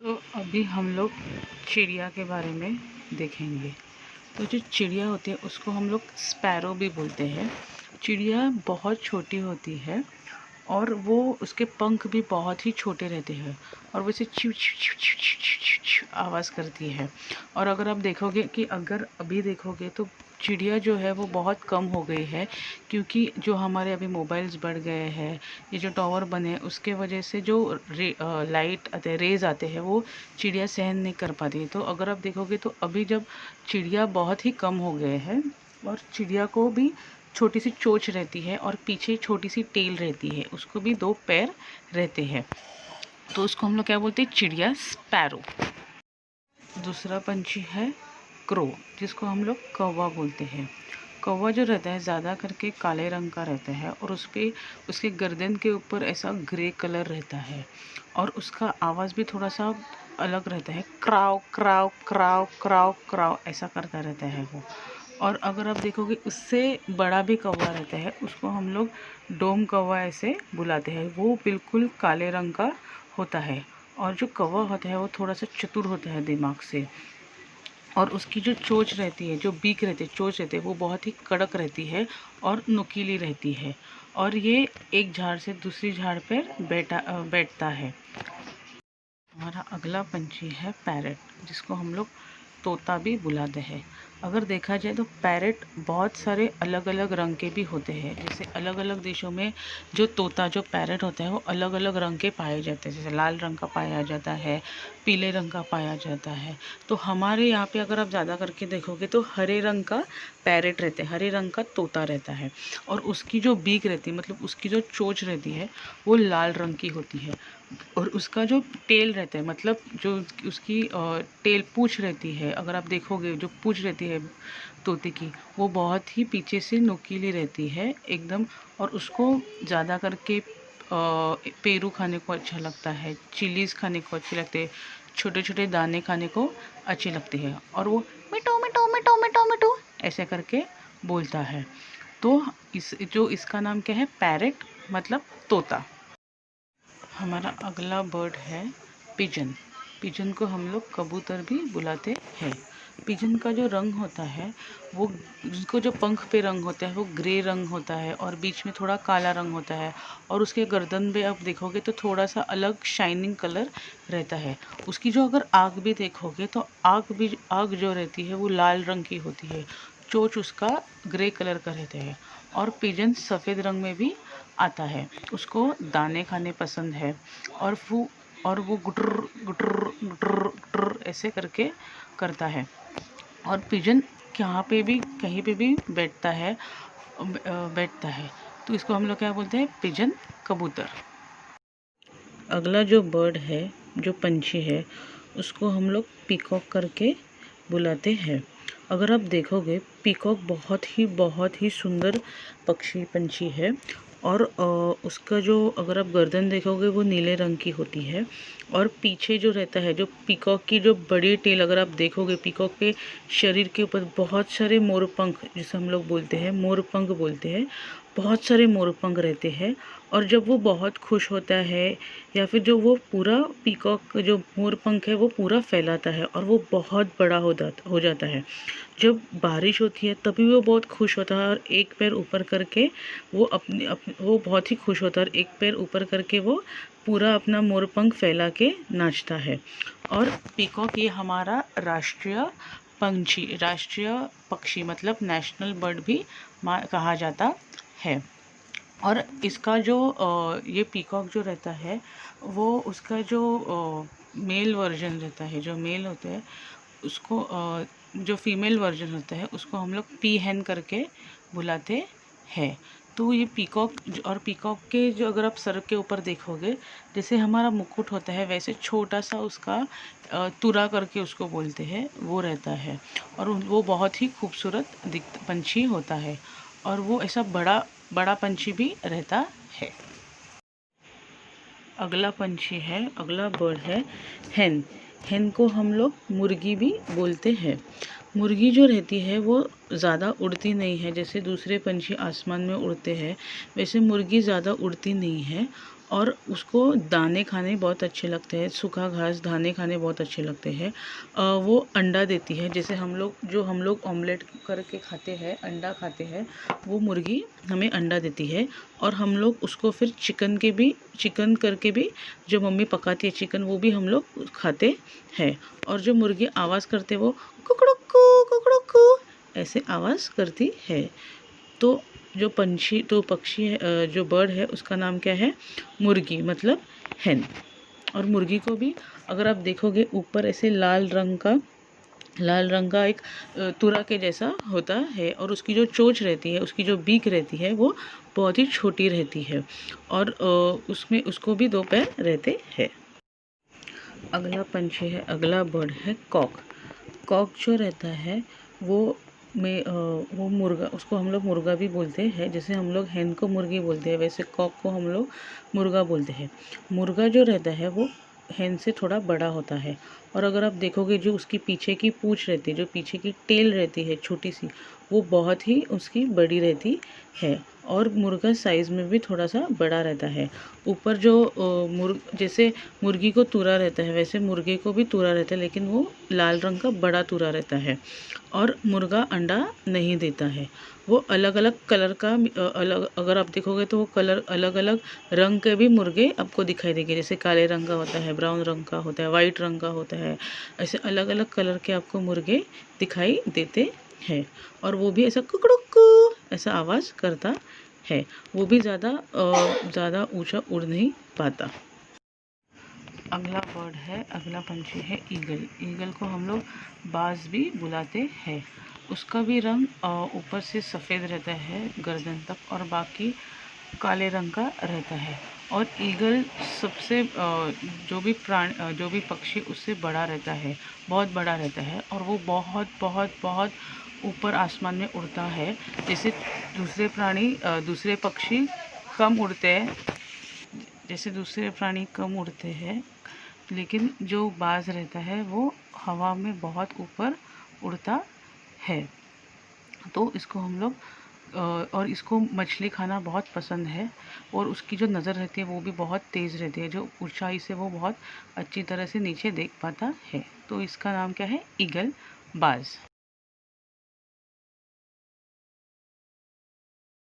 तो अभी हम लोग चिड़िया के बारे में देखेंगे। तो जो चिड़िया होती है उसको हम लोग स्पैरो भी बोलते हैं। चिड़िया बहुत छोटी होती है और वो उसके पंख भी बहुत ही छोटे रहते हैं और वो इसे चिव चिव चिव चिव चिव चिव चिव चिव आवाज़ करती है। और अगर आप देखोगे कि अगर अभी देखोगे तो चिड़िया जो है वो बहुत कम हो गई है, क्योंकि जो हमारे अभी मोबाइल्स बढ़ गए हैं, ये जो टावर बने हैं उसके वजह से जो लाइट आते हैं, रेज़ आते हैं, वो चिड़िया सहन नहीं कर पाती है। तो अगर आप देखोगे तो अभी जब चिड़िया बहुत ही कम हो गए हैं और चिड़िया को भी छोटी सी चोंच रहती है और पीछे छोटी सी टेल रहती है, उसको भी 2 पैर रहते हैं, तो उसको हम लोग क्या बोलते हैं? चिड़िया स्पैरो। दूसरा पंछी है क्रो, जिसको हम लोग कौवा बोलते हैं। कौवा जो रहता है ज़्यादा करके काले रंग का रहता है और उस पे उसके गर्दन के ऊपर ऐसा ग्रे कलर रहता है और उसका आवाज़ भी थोड़ा सा अलग रहता है, क्राव क्राव क्राव क्राव क्राव ऐसा करता रहता है वो। और अगर आप देखोगे उससे बड़ा भी कौवा रहता है, उसको हम लोग डोम कौवा ऐसे बुलाते हैं। वो बिल्कुल काले रंग का होता है और जो कौवा होता है वो थोड़ा सा चतुर होता है दिमाग से, और उसकी जो चोंच रहती है, जो बीक रहती है, चोंच रहती है, वो बहुत ही कड़क रहती है और नुकीली रहती है और ये एक झाड़ से दूसरी झाड़ पर बैठता है। हमारा अगला पंछी है पैरट, जिसको हम लोग तोता भी बुलाते हैं। अगर देखा जाए तो पैरट बहुत सारे अलग अलग रंग के भी होते हैं। जैसे अलग अलग देशों में जो तोता, जो पैरट होता है, वो अलग अलग रंग के पाए जाते हैं। जैसे लाल रंग का पाया जाता है, पीले रंग का पाया जाता है। तो हमारे यहाँ पे अगर आप ज़्यादा करके देखोगे तो हरे रंग का पैरट रहता है, हरे रंग का तोता रहता है और उसकी जो बीक रहती है, मतलब उसकी जो चोंच रहती है, वो लाल रंग की होती है। और उसका जो टेल रहता है, मतलब जो उसकी टेल पूँछ रहती है, अगर आप देखोगे जो पूँछ रहती है तोते की, वो बहुत ही पीछे से नुकीली रहती है एकदम। और उसको ज़्यादा करके पेरू खाने को अच्छा लगता है, चिलीज़ खाने को अच्छी लगती है, छोटे छोटे दाने खाने को अच्छी लगती है और वो मिटू मिटू मिटू मिटू मिटू ऐसे करके बोलता है। तो इसका नाम क्या है? पैरट, मतलब तोता। हमारा अगला बर्ड है पिजन। पिजन को हम लोग कबूतर भी बुलाते हैं। पिजन का जो रंग होता है, वो उसको जो पंख पे रंग होता है वो ग्रे रंग होता है और बीच में थोड़ा काला रंग होता है और उसके गर्दन पे आप देखोगे तो थोड़ा सा अलग शाइनिंग कलर रहता है। उसकी जो अगर आँख भी देखोगे तो आँख जो रहती है वो लाल रंग की होती है, चोंच उसका ग्रे कलर का रहता है और पिजन सफ़ेद रंग में भी आता है। उसको दाने खाने पसंद है और वो गुटर गुटर गुटर गुटर ऐसे करके करता है। और पिजन यहाँ पे भी कहीं पे भी बैठता है, तो इसको हम लोग क्या बोलते हैं? पिजन कबूतर। अगला जो बर्ड है, जो पंछी है, उसको हम लोग पीकॉक करके बुलाते हैं। अगर आप देखोगे पीकॉक बहुत ही सुंदर पंछी है और उसका जो अगर आप गर्दन देखोगे वो नीले रंग की होती है और पीछे जो रहता है, जो पीकॉक की जो बड़ी टेल अगर आप देखोगे, पीकॉक के शरीर के ऊपर बहुत सारे मोरपंख, जिसे हम लोग बोलते हैं मोरपंख बोलते हैं, बहुत सारे मोरपंख रहते हैं। और जब वो बहुत खुश होता है या फिर जो वो पूरा पीकॉक जो मोरपंख है वो पूरा फैलाता है और वो बहुत बड़ा हो जाता है। जब बारिश होती है तभी वो बहुत खुश होता है और एक पैर ऊपर करके वो बहुत ही खुश होता है और एक पैर ऊपर करके वो पूरा अपना मोरपंख फैला के नाचता है। और पीकॉक ये हमारा राष्ट्रीय पक्षी मतलब नेशनल बर्ड भी कहा जाता है। और इसका जो ये पीकॉक जो रहता है, वो उसका जो मेल वर्जन रहता है, जो मेल होता है उसको जो फीमेल वर्जन होता है उसको हम लोग पीहेन करके बुलाते हैं। तो ये पीकॉक और पीकॉक के जो अगर आप सर के ऊपर देखोगे, जैसे हमारा मुकुट होता है वैसे छोटा सा उसका तुरा करके उसको बोलते हैं, वो रहता है और वो बहुत ही खूबसूरत पंछी होता है और वो ऐसा बड़ा पंछी भी रहता है। अगला बर्ड है हेन। हेन को हम लोग मुर्गी भी बोलते हैं। मुर्गी जो रहती है वो ज़्यादा उड़ती नहीं है, जैसे दूसरे पंछी आसमान में उड़ते हैं वैसे मुर्गी ज़्यादा उड़ती नहीं है और उसको दाने खाने बहुत अच्छे लगते हैं, सूखा घास दाने खाने बहुत अच्छे लगते हैं। वो अंडा देती है, जैसे हम लोग ऑमलेट करके खाते हैं, अंडा खाते हैं, वो मुर्गी हमें अंडा देती है। और हम लोग उसको फिर चिकन करके भी, जो मम्मी पकाती है चिकन, वो भी हम लोग खाते हैं। और जो मुर्गी आवाज़ करते वो कुकड़ुक्कू ऐसे आवाज़ करती है। तो जो पक्षी है, जो बर्ड है, उसका नाम क्या है? मुर्गी, मतलब hen। और मुर्गी को भी अगर आप देखोगे ऊपर ऐसे लाल रंग का एक तुरा के जैसा होता है, और उसकी जो चोंच रहती है, उसकी जो बीक रहती है, वो बहुत ही छोटी रहती है। और उसमें उसको भी 2 पैर रहते हैं। अगला पंछी है, अगला बर्ड है कॉक। कॉक जो रहता है वो मुर्गा, उसको हम लोग मुर्गा भी बोलते हैं। जैसे हम लोग hen को मुर्गी बोलते हैं, वैसे कॉक को हम लोग मुर्गा बोलते हैं। मुर्गा जो रहता है वो hen से थोड़ा बड़ा होता है। और अगर आप देखोगे, जो उसकी पीछे की पूँछ रहती है, जो पीछे की टेल रहती है छोटी सी, वो बहुत ही उसकी बड़ी रहती है। और मुर्गा साइज़ में भी थोड़ा सा बड़ा रहता है। ऊपर जो जैसे मुर्गी को तुरा रहता है, वैसे मुर्गे को भी तुरा रहता है, लेकिन वो लाल रंग का बड़ा तुरा रहता है। और मुर्गा अंडा नहीं देता है। वो अलग अलग कलर का अलग, अगर आप देखोगे तो वो कलर अलग अलग रंग के भी मुर्गे आपको दिखाई देंगे। जैसे काले रंग का होता है, ब्राउन रंग का होता है, वाइट रंग का होता है। ऐसे अलग अलग कलर के आपको मुर्गे दिखाई देते हैं। और वो भी ऐसा कुकड़ुक्कू ऐसा आवाज़ करता है। वो भी ज़्यादा ऊंचा उड़ नहीं पाता। अगला बर्ड है, अगला पंछी है ईगल। ईगल को हम लोग बाज भी बुलाते हैं। उसका भी रंग ऊपर से सफ़ेद रहता है गर्दन तक, और बाकी काले रंग का रहता है। और ईगल सबसे जो भी पक्षी उससे बड़ा रहता है, बहुत बड़ा रहता है। और वो बहुत बहुत बहुत ऊपर आसमान में उड़ता है। जैसे दूसरे पक्षी कम उड़ते हैं, जैसे दूसरे प्राणी कम उड़ते हैं, लेकिन जो बाज रहता है वो हवा में बहुत ऊपर उड़ता है। तो इसको हम लोग और इसको मछली खाना बहुत पसंद है। और उसकी जो नज़र रहती है वो भी बहुत तेज़ रहती है, जो ऊंचाई से वो बहुत अच्छी तरह से नीचे देख पाता है। तो इसका नाम क्या है? ईगल बाज।